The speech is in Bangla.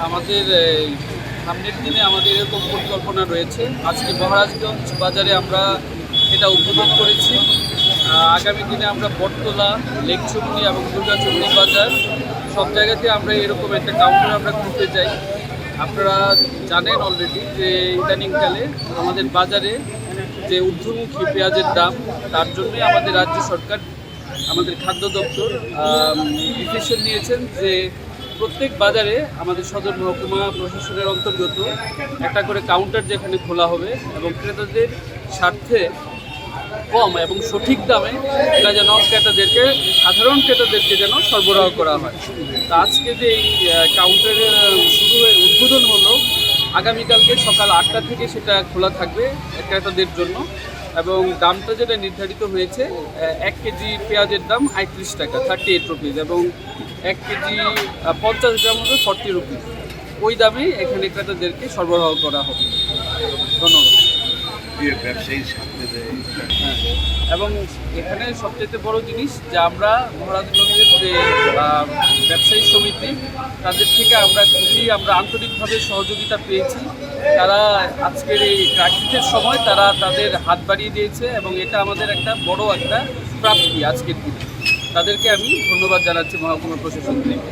আমাদের সামনের দিনে আমাদের এরকম পরিকল্পনা রয়েছে। আজকে মহারাজগঞ্জ বাজারে আমরা এটা উদ্বোধন করেছি। আগামী দিনে আমরা বটতলা, লেকচুমনি এবং দুর্গাচুমনি বাজার সব জায়গাতে আমরা এরকম একটা কাউন্টার আমরা খুলতে চাই। আপনারা জানেন অলরেডি যে ইদানিংকালে আমাদের বাজারে যে ঊর্ধ্বমুখী পেঁয়াজের দাম, তার জন্যই আমাদের রাজ্য সরকার, আমাদের খাদ্য দপ্তর ডিসিশন নিয়েছেন যে প্রত্যেক বাজারে আমাদের সদর মহকুমা প্রশাসনের অন্তর্গত একটা করে কাউন্টার যেখানে খোলা হবে এবং ক্রেতাদের স্বার্থে কম এবং সঠিক দামে এটা যেন ক্রেতাদেরকে, সাধারণ ক্রেতাদেরকে যেন সরবরাহ করা হয়। তা আজকে যে এই কাউন্টারের শুরু হয়ে উদ্বোধন হলো, আগামীকালকে সকাল 8টা থেকে সেটা খোলা থাকবে ক্রেতাদের জন্য। এবং দামটা যেটা নির্ধারিত হয়েছে, 1 কেজি পেঁয়াজের দাম 38 টাকা, 38 রুপিস, এবং 1 কেজি 50 গ্রাম হলো 40 রুপিস। ওই দামে এখানে ক্রেতাদেরকে সরবরাহ করা হবে। ধন্যবাদ। হ্যাঁ, এবং এখানে সবচেয়ে বড় জিনিস যে আমরা মহারাজগঞ্জের যে ব্যবসায়ী সমিতি, তাদের থেকে আমরা আন্তরিকভাবে সহযোগিতা পেয়েছি। তারা আজকের এই ক্রাইসিসের সময় তারা তাদের হাত বাড়িয়ে দিয়েছে এবং এটা আমাদের একটা বড় একটা প্রাপ্তি আজকের দিনে। তাদেরকে আমি ধন্যবাদ জানাচ্ছি মহকুমা প্রশাসন থেকে।